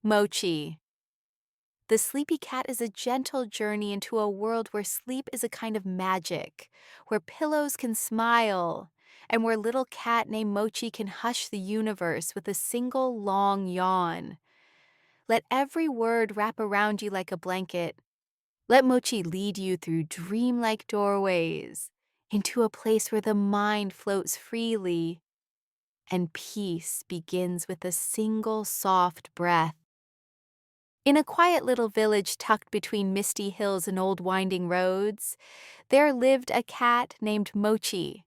Mochi. The sleepy cat is a gentle journey into a world where sleep is a kind of magic, where pillows can smile, and where little cat named Mochi can hush the universe with a single long yawn. Let every word wrap around you like a blanket. Let Mochi lead you through dreamlike doorways into a place where the mind floats freely and peace begins with a single soft breath. In a quiet little village tucked between misty hills and old winding roads, there lived a cat named Mochi.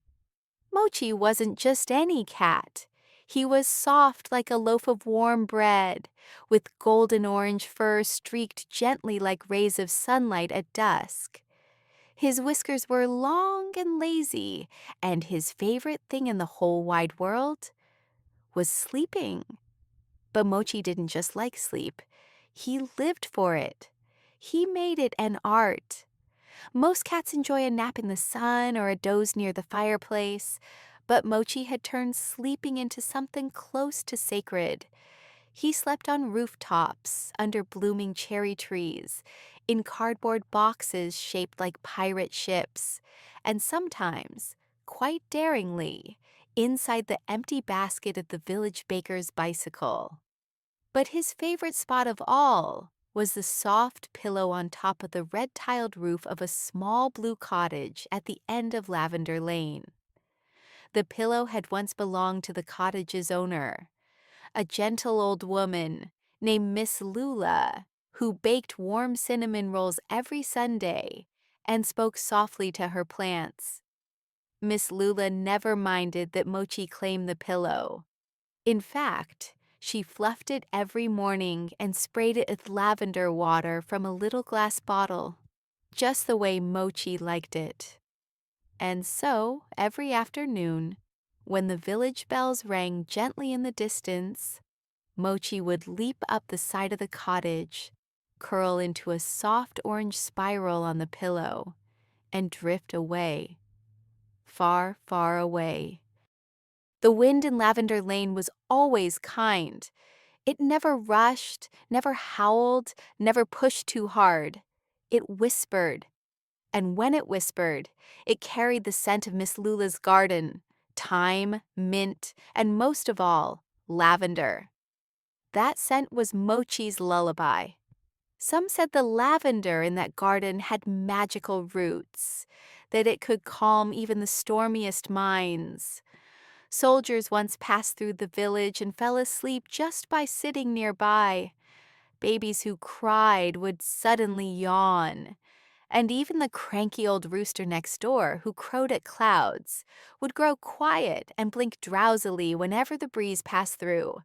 Mochi wasn't just any cat. He was soft like a loaf of warm bread, with golden orange fur streaked gently like rays of sunlight at dusk. His whiskers were long and lazy, and his favorite thing in the whole wide world was sleeping. But Mochi didn't just like sleep. He lived for it. He made it an art. Most cats enjoy a nap in the sun or a doze near the fireplace, but Mochi had turned sleeping into something close to sacred. He slept on rooftops, under blooming cherry trees, in cardboard boxes shaped like pirate ships, and sometimes, quite daringly, inside the empty basket of the village baker's bicycle. But his favorite spot of all was the soft pillow on top of the red-tiled roof of a small blue cottage at the end of Lavender Lane. The pillow had once belonged to the cottage's owner, a gentle old woman named Miss Lula, who baked warm cinnamon rolls every Sunday and spoke softly to her plants. Miss Lula never minded that Mochi claimed the pillow. In fact, she fluffed it every morning and sprayed it with lavender water from a little glass bottle, just the way Mochi liked it. And so, every afternoon, when the village bells rang gently in the distance, Mochi would leap up the side of the cottage, curl into a soft orange spiral on the pillow, and drift away, far, far away. The wind in Lavender Lane was always kind. It never rushed, never howled, never pushed too hard. It whispered. And when it whispered, it carried the scent of Miss Lula's garden, thyme, mint, and most of all, lavender. That scent was Mochi's lullaby. Some said the lavender in that garden had magical roots, that it could calm even the stormiest minds. Soldiers once passed through the village and fell asleep just by sitting nearby. Babies who cried would suddenly yawn. And even the cranky old rooster next door, who crowed at clouds, would grow quiet and blink drowsily whenever the breeze passed through.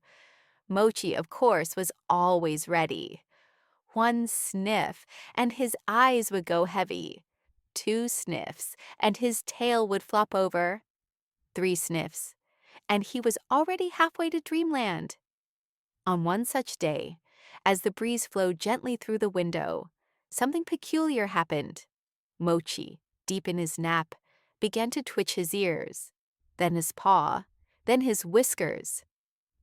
Mochi, of course, was always ready. One sniff, and his eyes would go heavy. 2 sniffs, and his tail would flop over. 3 sniffs, and he was already halfway to dreamland. On one such day, as the breeze flowed gently through the window, something peculiar happened. Mochi, deep in his nap, began to twitch his ears, then his paw, then his whiskers,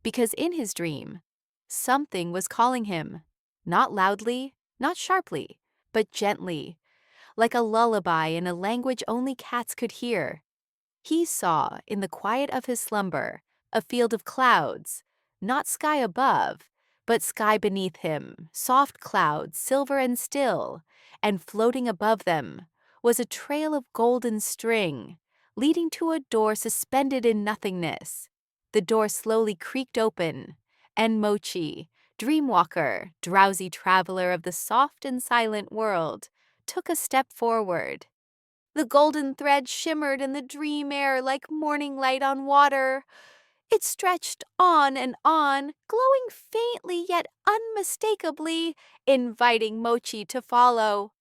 because in his dream, something was calling him, not loudly, not sharply, but gently, like a lullaby in a language only cats could hear. He saw, in the quiet of his slumber, a field of clouds, not sky above, but sky beneath him, soft clouds, silver and still, and floating above them was a trail of golden string, leading to a door suspended in nothingness. The door slowly creaked open, and Mochi, dreamwalker, drowsy traveler of the soft and silent world, took a step forward. The golden thread shimmered in the dream air like morning light on water. It stretched on and on, glowing faintly yet unmistakably, inviting Mochi to follow.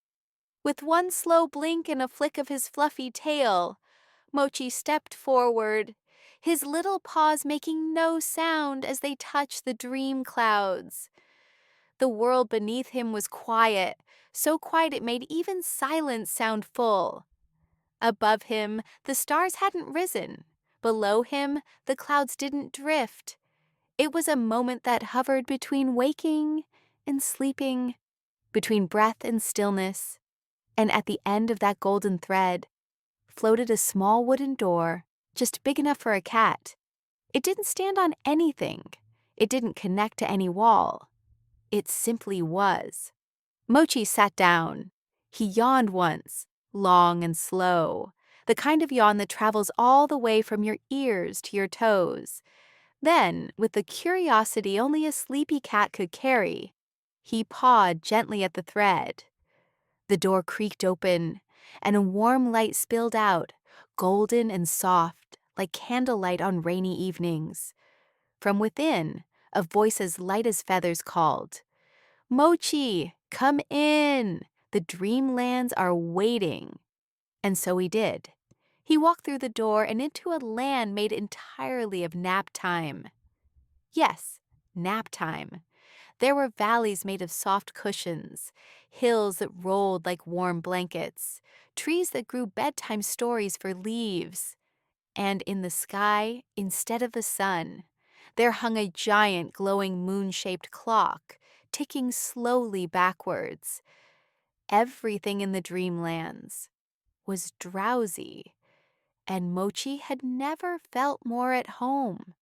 With one slow blink and a flick of his fluffy tail, Mochi stepped forward, his little paws making no sound as they touched the dream clouds. The world beneath him was quiet, so quiet it made even silence sound full. Above him, the stars hadn't risen. Below him, the clouds didn't drift. It was a moment that hovered between waking and sleeping, between breath and stillness, and at the end of that golden thread floated a small wooden door, just big enough for a cat. It didn't stand on anything. It didn't connect to any wall. It simply was. Mochi sat down. He yawned once, long and slow, the kind of yawn that travels all the way from your ears to your toes. Then, with the curiosity only a sleepy cat could carry, he pawed gently at the thread. The door creaked open, and a warm light spilled out, golden and soft, like candlelight on rainy evenings. From within, a voice as light as feathers called, "Mochi, come in! The dreamlands are waiting." And so he did. He walked through the door and into a land made entirely of nap time. Yes, nap time. There were valleys made of soft cushions, hills that rolled like warm blankets, trees that grew bedtime stories for leaves. And in the sky, instead of the sun, there hung a giant glowing moon-shaped clock, ticking slowly backwards. Everything in the dreamlands was drowsy, and Mochi had never felt more at home.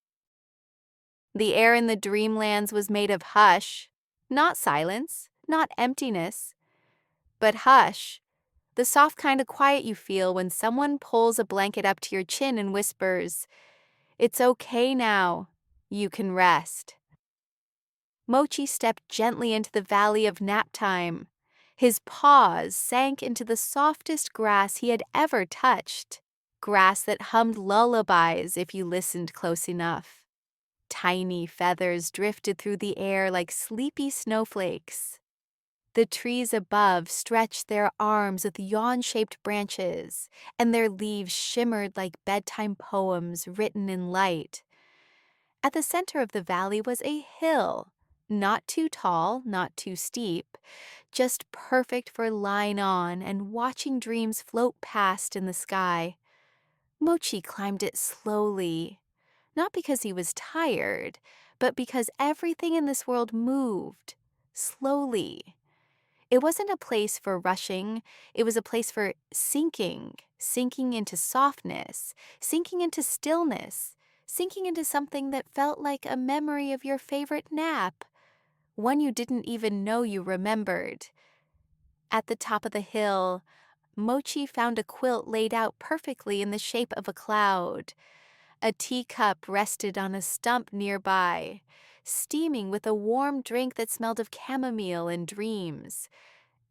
The air in the dreamlands was made of hush, not silence, not emptiness, but hush, the soft kind of quiet you feel when someone pulls a blanket up to your chin and whispers, "It's okay now. You can rest." Mochi stepped gently into the valley of nap time. His paws sank into the softest grass he had ever touched, grass that hummed lullabies if you listened close enough. Tiny feathers drifted through the air like sleepy snowflakes. The trees above stretched their arms with yawn-shaped branches, and their leaves shimmered like bedtime poems written in light. At the center of the valley was a hill, not too tall, not too steep, just perfect for lying on and watching dreams float past in the sky. Mochi climbed it slowly, not because he was tired, but because everything in this world moved, slowly. It wasn't a place for rushing, it was a place for sinking into softness, sinking into stillness, sinking into something that felt like a memory of your favorite nap, one you didn't even know you remembered. At the top of the hill, Mochi found a quilt laid out perfectly in the shape of a cloud. A teacup rested on a stump nearby, steaming with a warm drink that smelled of chamomile and dreams.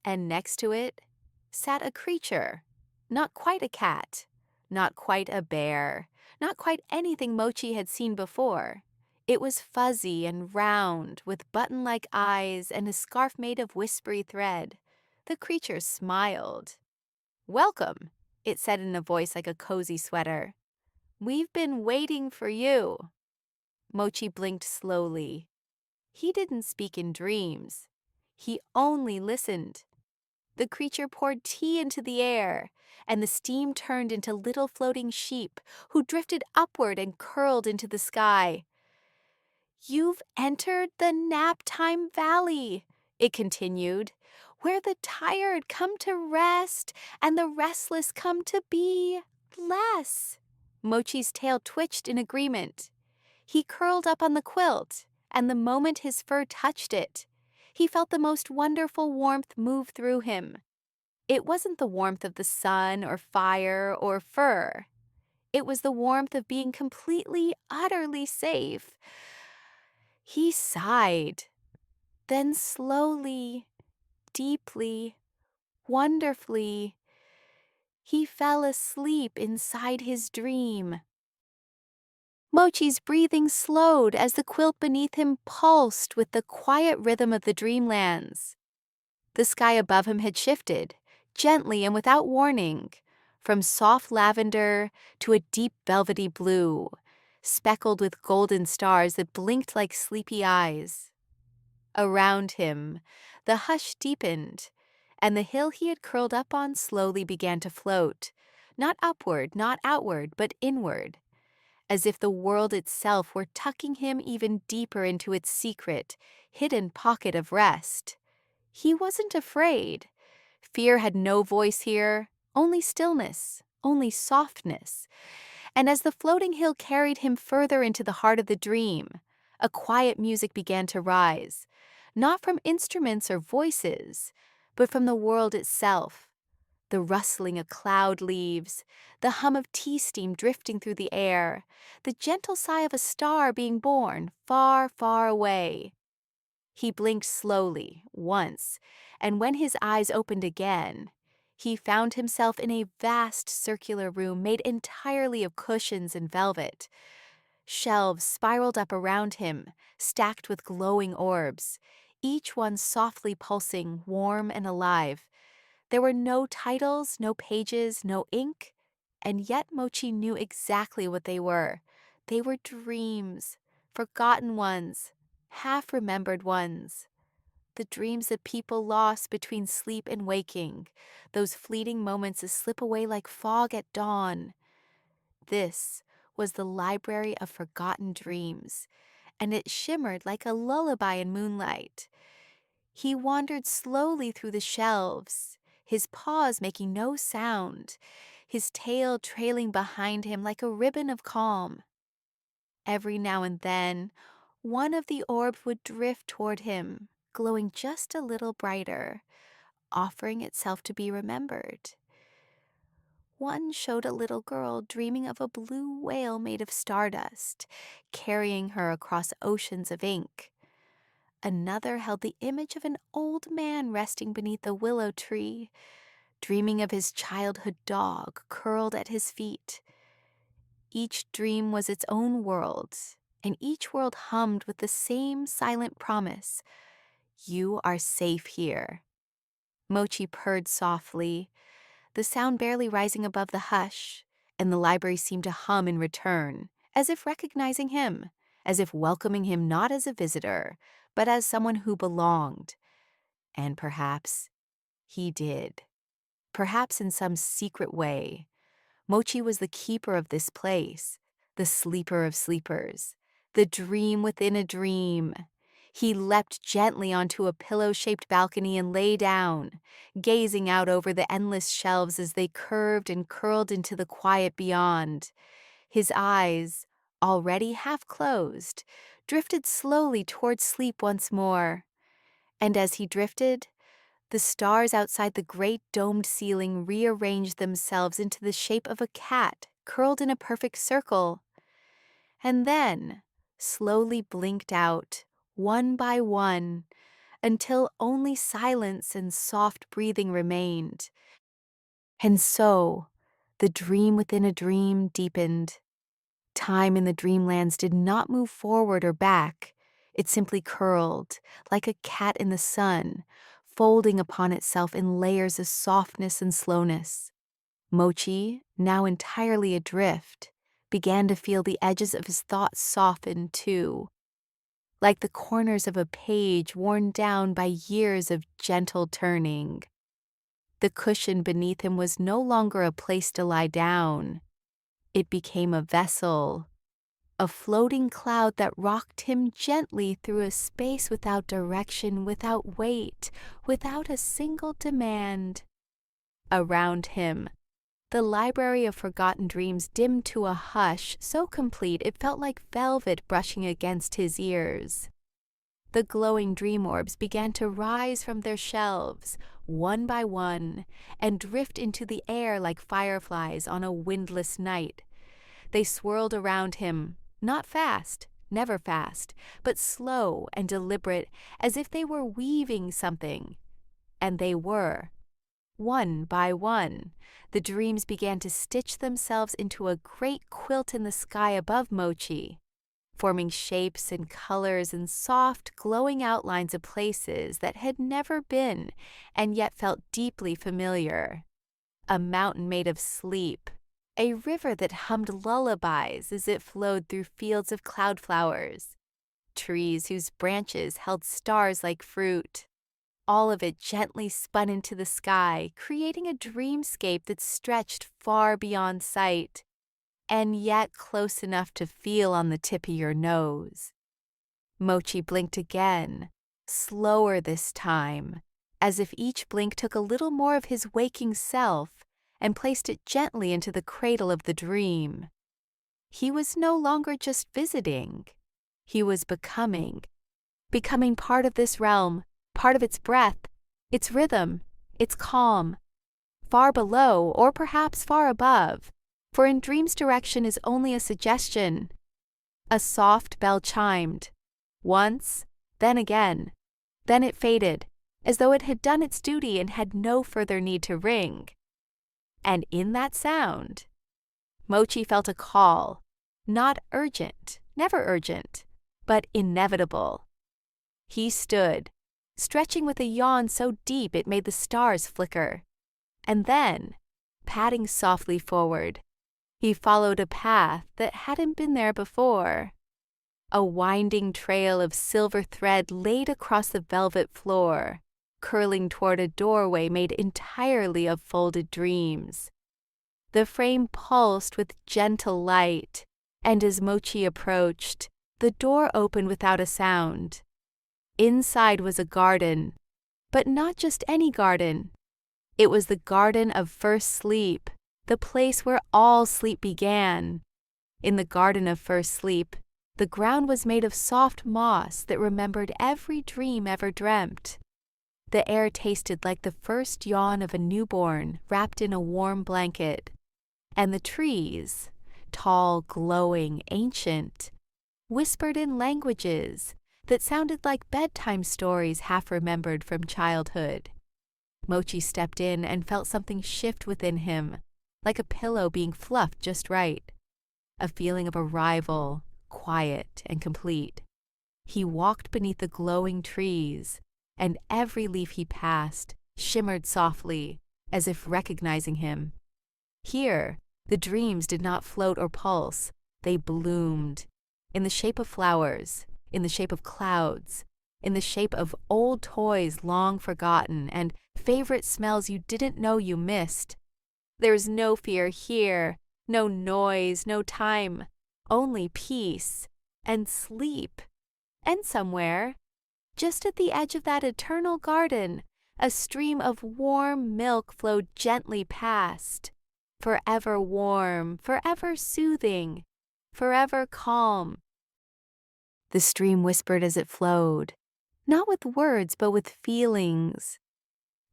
And next to it sat a creature, not quite a cat, not quite a bear, not quite anything Mochi had seen before. It was fuzzy and round, with button-like eyes and a scarf made of whispery thread. The creature smiled. "Welcome," it said in a voice like a cozy sweater. "We've been waiting for you." Mochi blinked slowly. He didn't speak in dreams. He only listened. The creature poured tea into the air, and the steam turned into little floating sheep who drifted upward and curled into the sky. "You've entered the Naptime Valley," it continued, "where the tired come to rest and the restless come to be less." Mochi's tail twitched in agreement. He curled up on the quilt, and the moment his fur touched it, he felt the most wonderful warmth move through him. It wasn't the warmth of the sun or fire or fur. It was the warmth of being completely, utterly safe. He sighed. Then slowly, deeply, wonderfully, he fell asleep inside his dream. Mochi's breathing slowed as the quilt beneath him pulsed with the quiet rhythm of the dreamlands. The sky above him had shifted, gently and without warning, from soft lavender to a deep velvety blue, speckled with golden stars that blinked like sleepy eyes. Around him, the hush deepened, and the hill he had curled up on slowly began to float, not upward, not outward, but inward. as if the world itself were tucking him even deeper into its secret, hidden pocket of rest. He wasn't afraid. Fear had no voice here, only stillness, only softness. And as the floating hill carried him further into the heart of the dream, a quiet music began to rise, not from instruments or voices, but from the world itself. The rustling of cloud leaves, the hum of tea steam drifting through the air, the gentle sigh of a star being born far, far away. He blinked slowly, once, and when his eyes opened again, he found himself in a vast circular room made entirely of cushions and velvet. Shelves spiraled up around him, stacked with glowing orbs, each one softly pulsing, warm and alive. There were no titles, no pages, no ink, and yet Mochi knew exactly what they were. They were dreams, forgotten ones, half-remembered ones. The dreams that people lost between sleep and waking, those fleeting moments that slip away like fog at dawn. This was the library of forgotten dreams, and it shimmered like a lullaby in moonlight. He wandered slowly through the shelves, his paws making no sound, his tail trailing behind him like a ribbon of calm. Every now and then, one of the orbs would drift toward him, glowing just a little brighter, offering itself to be remembered. One showed a little girl dreaming of a blue whale made of stardust, carrying her across oceans of ink. Another held the image of an old man resting beneath a willow tree, dreaming of his childhood dog curled at his feet. Each dream was its own world, and each world hummed with the same silent promise: "You are safe here." Mochi purred softly, the sound barely rising above the hush, and the library seemed to hum in return, as if recognizing him, as if welcoming him not as a visitor, but as someone who belonged. And perhaps he did. Perhaps in some secret way, Mochi was the keeper of this place, the sleeper of sleepers, the dream within a dream. He leapt gently onto a pillow-shaped balcony and lay down, gazing out over the endless shelves as they curved and curled into the quiet beyond. His eyes, already half closed, drifted slowly toward sleep once more. And as he drifted, the stars outside the great domed ceiling rearranged themselves into the shape of a cat curled in a perfect circle, and then slowly blinked out, one by one, until only silence and soft breathing remained. And so, the dream within a dream deepened. Time in the dreamlands did not move forward or back. It simply curled, like a cat in the sun, folding upon itself in layers of softness and slowness. Mochi, now entirely adrift, began to feel the edges of his thoughts soften too, like the corners of a page worn down by years of gentle turning. The cushion beneath him was no longer a place to lie down. It became a vessel, a floating cloud that rocked him gently through a space without direction, without weight, without a single demand. Around him, the library of forgotten dreams dimmed to a hush so complete it felt like velvet brushing against his ears. The glowing dream orbs began to rise from their shelves, one by one, and drift into the air like fireflies on a windless night. They swirled around him, not fast, never fast, but slow and deliberate, as if they were weaving something. And they were. One by one, the dreams began to stitch themselves into a great quilt in the sky above Mochi, forming shapes and colors and soft, glowing outlines of places that had never been and yet felt deeply familiar. A mountain made of sleep, a river that hummed lullabies as it flowed through fields of cloudflowers, trees whose branches held stars like fruit. All of it gently spun into the sky, creating a dreamscape that stretched far beyond sight. and yet close enough to feel on the tip of your nose. Mochi blinked again, slower this time, as if each blink took a little more of his waking self and placed it gently into the cradle of the dream. He was no longer just visiting. He was becoming part of this realm, part of its breath, its rhythm, its calm, far below or perhaps far above, for in dreams direction is only a suggestion. A soft bell chimed, once, then again. Then it faded, as though it had done its duty and had no further need to ring. And in that sound, Mochi felt a call, not urgent, never urgent, but inevitable. He stood, stretching with a yawn so deep it made the stars flicker. And then, padding softly forward, he followed a path that hadn't been there before. A winding trail of silver thread laid across the velvet floor, curling toward a doorway made entirely of folded dreams. The frame pulsed with gentle light, and as Mochi approached, the door opened without a sound. Inside was a garden, but not just any garden. It was the garden of first sleep, the place where all sleep began. In the garden of first sleep, the ground was made of soft moss that remembered every dream ever dreamt. The air tasted like the first yawn of a newborn wrapped in a warm blanket, and the trees, tall, glowing, ancient, whispered in languages that sounded like bedtime stories half remembered from childhood. Mochi stepped in and felt something shift within him, like a pillow being fluffed just right. A feeling of arrival, quiet and complete. He walked beneath the glowing trees, and every leaf he passed shimmered softly, as if recognizing him. Here, the dreams did not float or pulse, they bloomed, in the shape of flowers, in the shape of clouds, in the shape of old toys long forgotten and favorite smells you didn't know you missed. There's no fear here, no noise, no time, only peace and sleep. And somewhere, just at the edge of that eternal garden, a stream of warm milk flowed gently past, forever warm, forever soothing, forever calm. The stream whispered as it flowed, not with words but with feelings.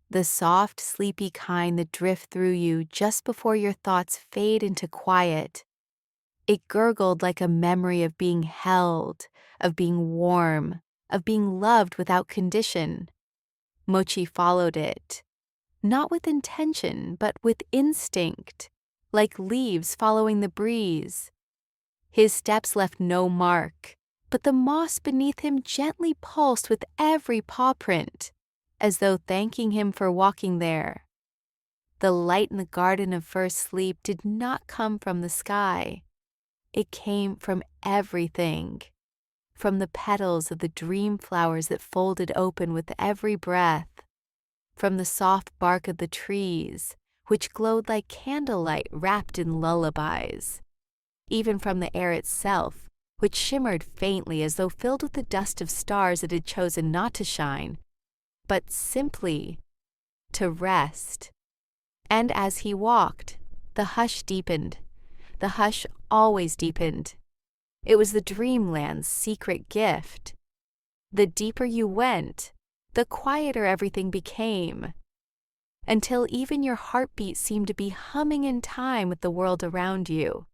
The soft, sleepy kind that drift through you just before your thoughts fade into quiet. It gurgled like a memory of being held, of being warm, of being loved without condition. Mochi followed it, not with intention, but with instinct, like leaves following the breeze. His steps left no mark, but the moss beneath him gently pulsed with every paw print, as though thanking him for walking there. The light in the garden of first sleep did not come from the sky. It came from everything, from the petals of the dream flowers that folded open with every breath, from the soft bark of the trees, which glowed like candlelight wrapped in lullabies, even from the air itself, which shimmered faintly as though filled with the dust of stars it had chosen not to shine, but simply to rest. And as he walked, the hush deepened. The hush always deepened. It was the dreamland's secret gift. The deeper you went, the quieter everything became, until even your heartbeat seemed to be humming in time with the world around you.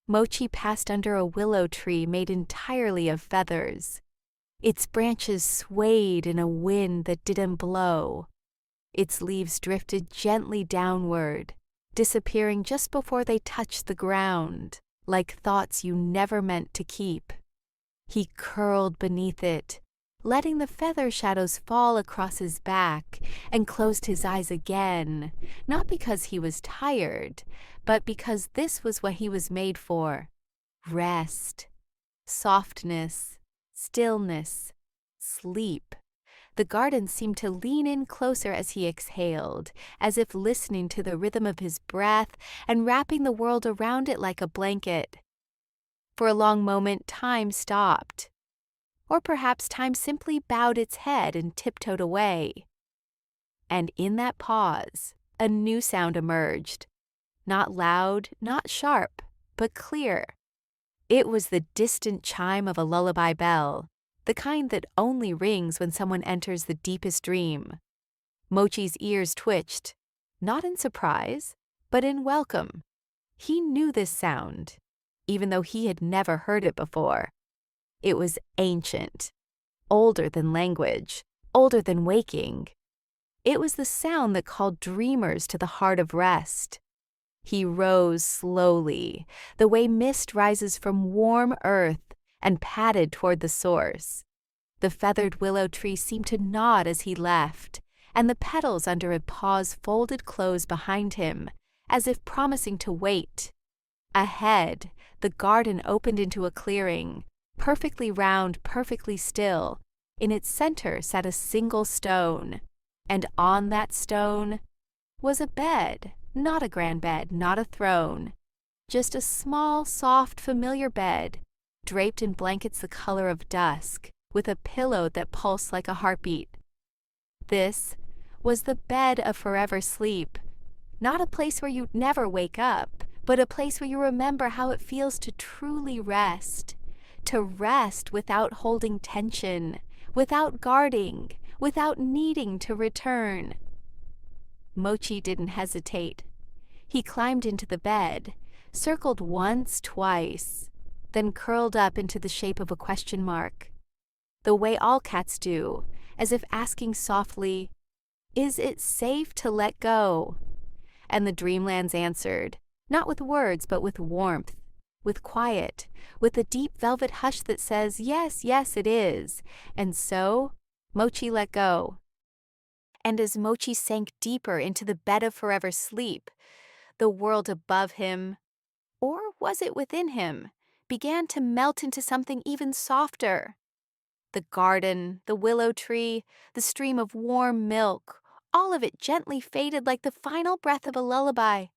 Mochi passed under a willow tree made entirely of feathers. Its branches swayed in a wind that didn't blow. Its leaves drifted gently downward, disappearing just before they touched the ground, like thoughts you never meant to keep. He curled beneath it, letting the feather shadows fall across his back, and closed his eyes again, not because he was tired, but because this was what he was made for: rest, softness, stillness, sleep, The garden seemed to lean in closer as he exhaled, as if listening to the rhythm of his breath and wrapping the world around it like a blanket. For a long moment, time stopped. Or perhaps time simply bowed its head and tiptoed away. And in that pause, a new sound emerged. Not loud, not sharp, but clear. It was the distant chime of a lullaby bell, the kind that only rings when someone enters the deepest dream. Mochi's ears twitched, not in surprise, but in welcome. He knew this sound, even though he had never heard it before. It was ancient, older than language, older than waking. It was the sound that called dreamers to the heart of rest. He rose slowly, the way mist rises from warm earth, and padded toward the source. The feathered willow tree seemed to nod as he left, and the petals under its paws folded close behind him, as if promising to wait. Ahead, the garden opened into a clearing, perfectly round, perfectly still. In its center sat a single stone, and on that stone was a bed. Not a grand bed, not a throne. Just a small, soft, familiar bed, draped in blankets the color of dusk, with a pillow that pulsed like a heartbeat. This was the bed of forever sleep. Not a place where you never wake up, but a place where you remember how it feels to truly rest. To rest without holding tension, without guarding, without needing to return. Mochi didn't hesitate. He climbed into the bed, circled once, twice, then curled up into the shape of a question mark. The way all cats do, as if asking softly, "Is it safe to let go?" And the dreamlands answered, not with words but with warmth, with quiet, with the deep velvet hush that says, "Yes, yes, it is." And so, Mochi let go. And as Mochi sank deeper into the bed of forever sleep, the world above him, or was it within him, began to melt into something even softer. The garden, the willow tree, the stream of warm milk, all of it gently faded like the final breath of a lullaby.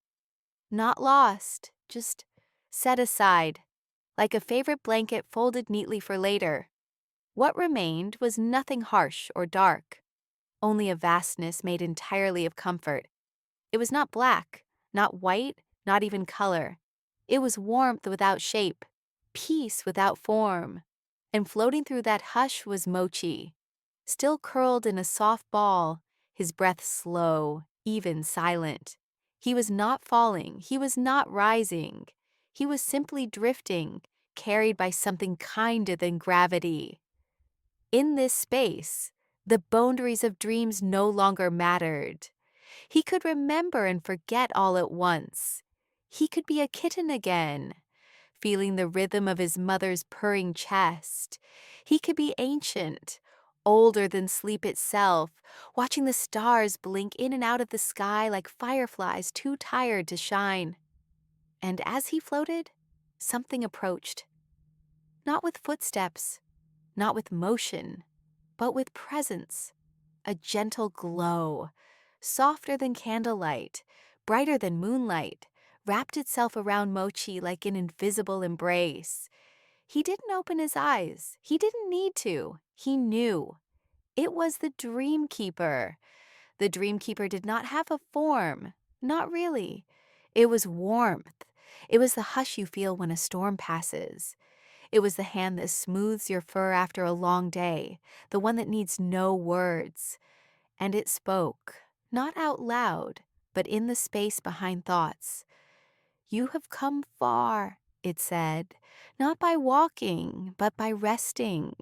Not lost, just set aside, like a favorite blanket folded neatly for later. What remained was nothing harsh or dark, only a vastness made entirely of comfort. It was not black, not white, not even color. It was warmth without shape, peace without form. And floating through that hush was Mochi, still curled in a soft ball, his breath slow, even silent. He was not falling, he was not rising. He was simply drifting, carried by something kinder than gravity. In this space, the boundaries of dreams no longer mattered. He could remember and forget all at once. He could be a kitten again, feeling the rhythm of his mother's purring chest. He could be ancient, older than sleep itself, watching the stars blink in and out of the sky like fireflies too tired to shine. And as he floated, something approached. Not with footsteps, not with motion, but with presence, a gentle glow, softer than candlelight, brighter than moonlight, wrapped itself around Mochi like an invisible embrace. He didn't open his eyes. He didn't need to. He knew. It was the Dreamkeeper. The Dreamkeeper did not have a form. Not really. It was warmth. It was the hush you feel when a storm passes. It was the hand that smooths your fur after a long day, the one that needs no words. And it spoke, not out loud, but in the space behind thoughts. "You have come far," it said, "not by walking, but by resting.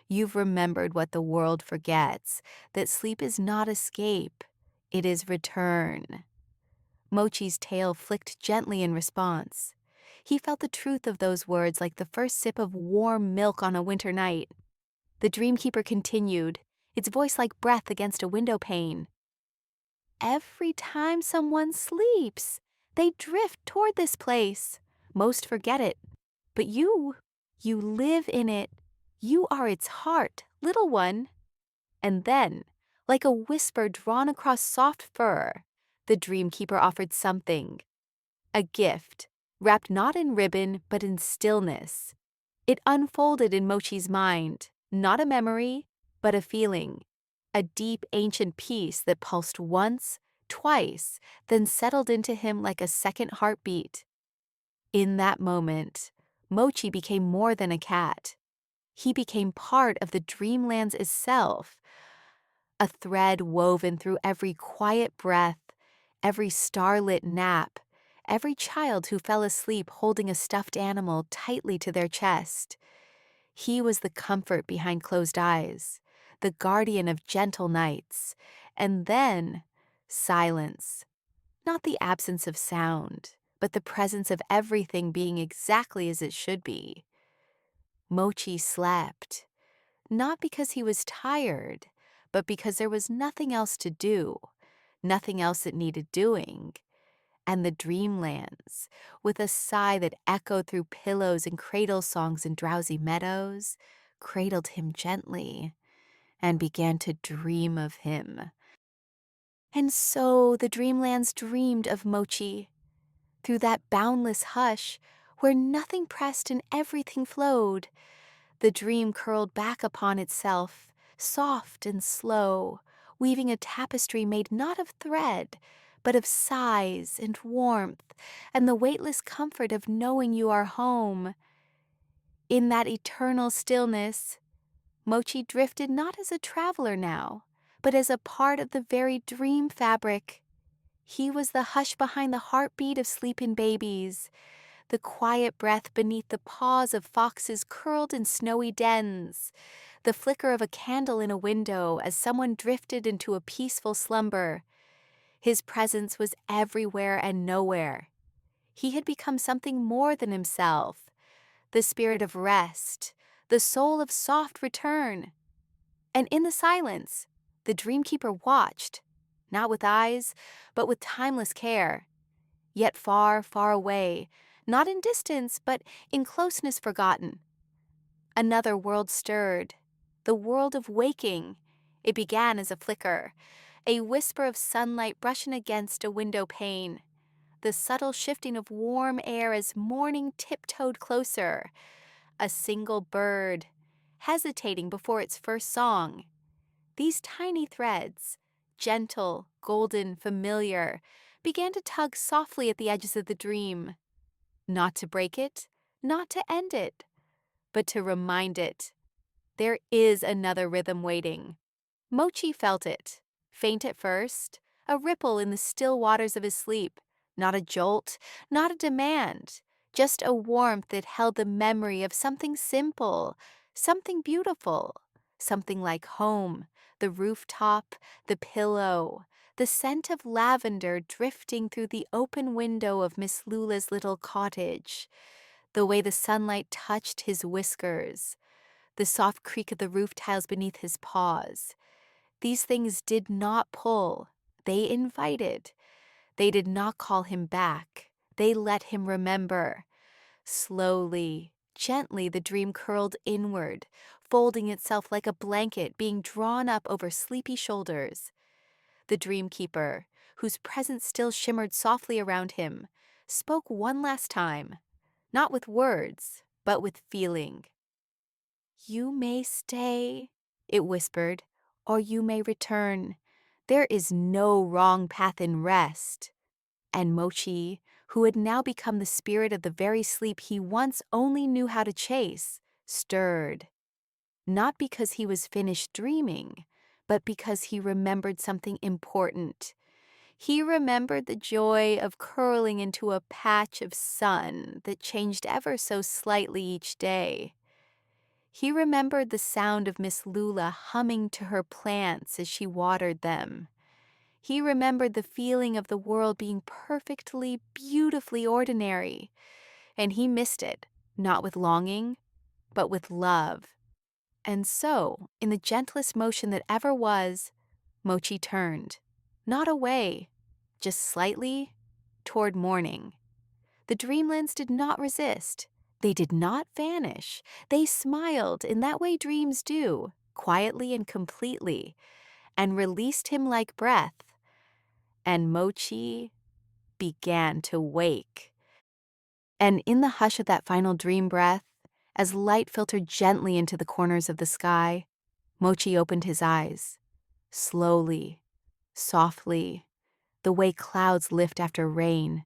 You've remembered what the world forgets, that sleep is not escape, it is return." Mochi's tail flicked gently in response. He felt the truth of those words like the first sip of warm milk on a winter night. The Dreamkeeper continued, its voice like breath against a window pane. "Every time someone sleeps, they drift toward this place. Most forget it. But you live in it. You are its heart, little one." And then, like a whisper drawn across soft fur, the dreamkeeper offered something, a gift, wrapped not in ribbon but in stillness. It unfolded in Mochi's mind, not a memory, but a feeling, a deep ancient peace that pulsed once, twice, then settled into him like a second heartbeat. In that moment, Mochi became more than a cat. He became part of the dreamlands itself, a thread woven through every quiet breath, every starlit nap, every child who fell asleep holding a stuffed animal tightly to their chest. He was the comfort behind closed eyes, the guardian of gentle nights, and then silence. Not the absence of sound, but the presence of everything being exactly as it should be. Mochi slept, not because he was tired, but because there was nothing else to do, nothing else that needed doing. And the dreamlands, with a sigh that echoed through pillows and cradle songs in drowsy meadows, cradled him gently and began to dream of him. And so the dreamlands dreamed of Mochi, through that boundless hush where nothing pressed and everything flowed. The dream curled back upon itself, soft and slow, weaving a tapestry made not of thread, but of sighs and warmth, and the weightless comfort of knowing you are home. In that eternal stillness, Mochi drifted not as a traveler now, but as a part of the very dream fabric. He was the hush behind the heartbeat of sleeping babies, the quiet breath beneath the paws of foxes curled in snowy dens, the flicker of a candle in a window as someone drifted into a peaceful slumber. His presence was everywhere and nowhere. He had become something more than himself, the spirit of rest, the soul of soft return. And in the silence, the dreamkeeper watched, not with eyes, but with timeless care. Yet far, far away, not in distance, but in closeness forgotten. Another world stirred, the world of waking. It began as a flicker, a whisper of sunlight brushing against a window pane, the subtle shifting of warm air as morning tiptoed closer, a single bird, hesitating before its first song. These tiny threads, gentle, golden, familiar, began to tug softly at the edges of the dream, not to break it, not to end it, but to remind it there is another rhythm waiting. Mochi felt it, faint at first, a ripple in the still waters of his sleep, not a jolt, not a demand, just a warmth that held the memory of something simple, something beautiful, something like home, the rooftop, the pillow, the scent of lavender drifting through the open window of Miss Lula's little cottage, the way the sunlight touched his whiskers, the soft creak of the roof tiles beneath his paws. These things did not pull, they invited. They did not call him back, they let him remember. Slowly, gently, the dream curled inward, folding itself like a blanket being drawn up over sleepy shoulders. The dreamkeeper, whose presence still shimmered softly around him, spoke one last time, not with words, but with feeling. "You may stay," it whispered, "or you may return. There is no wrong path in rest." And Mochi, who had now become the spirit of the very sleep he once only knew how to chase, stirred. Not because he was finished dreaming, but because he remembered something important. He remembered the joy of curling into a patch of sun that changed ever so slightly each day. He remembered the sound of Miss Lula humming to her plants as she watered them. He remembered the feeling of the world being perfectly, beautifully ordinary, and he missed it, not with longing, but with love. And so, in the gentlest motion that ever was, Mochi turned, not away, just slightly, toward morning. The dreamlands did not resist. They did not vanish. They smiled in that way dreams do, quietly and completely, and released him like breath. And Mochi began to wake. And in the hush of that final dream breath, as light filtered gently into the corners of the sky, Mochi opened his eyes, slowly, softly, the way clouds lift after rain.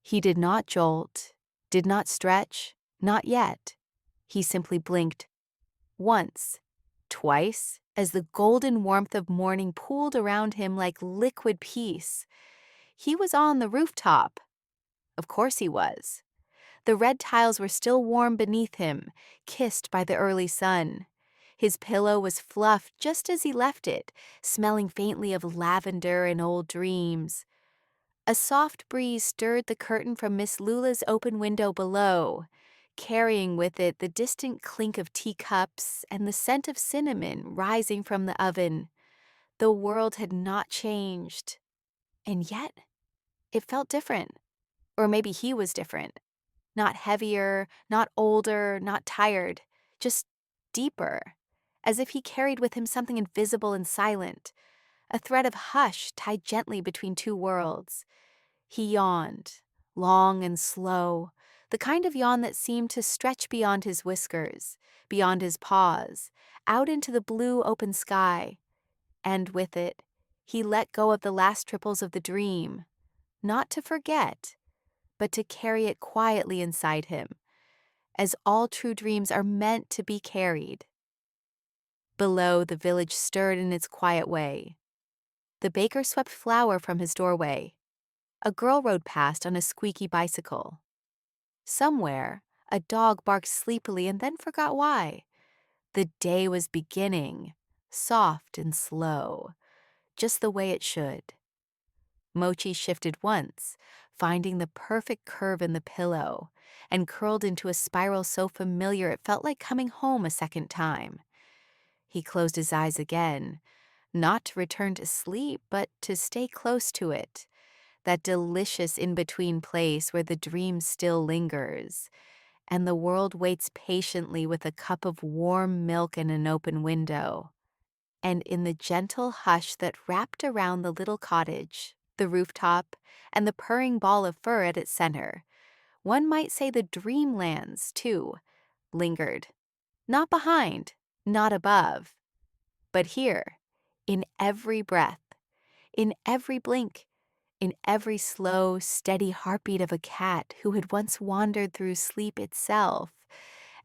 He did not jolt, did not stretch, not yet. He simply blinked once, twice, as the golden warmth of morning pooled around him like liquid peace. He was on the rooftop. Of course he was. The red tiles were still warm beneath him, kissed by the early sun. His pillow was fluffed just as he left it, smelling faintly of lavender and old dreams. A soft breeze stirred the curtain from Miss Lula's open window below, carrying with it the distant clink of teacups and the scent of cinnamon rising from the oven. The world had not changed, and yet it felt different. Or maybe he was different. Not heavier, not older, not tired, just deeper, as if he carried with him something invisible and silent, a thread of hush tied gently between two worlds. He yawned, long and slow, the kind of yawn that seemed to stretch beyond his whiskers, beyond his paws, out into the blue open sky. And with it, he let go of the last triples of the dream, not to forget, but to carry it quietly inside him, as all true dreams are meant to be carried. Below, the village stirred in its quiet way. The baker swept flour from his doorway. A girl rode past on a squeaky bicycle. Somewhere, a dog barked sleepily and then forgot why. The day was beginning, soft and slow, just the way it should. Mochi shifted once, finding the perfect curve in the pillow, and curled into a spiral so familiar it felt like coming home a second time. He closed his eyes again, not to return to sleep, but to stay close to it, that delicious in-between place where the dream still lingers, and the world waits patiently with a cup of warm milk and an open window. And in the gentle hush that wrapped around the little cottage, the rooftop, and the purring ball of fur at its center, one might say the dreamlands, too, lingered. Not behind, not above, but here, in every breath, in every blink, in every slow, steady heartbeat of a cat who had once wandered through sleep itself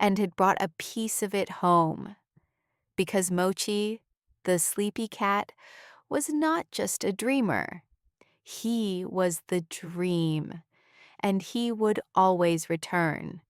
and had brought a piece of it home. Because Mochi, the sleepy cat, was not just a dreamer. He was the dream, and he would always return.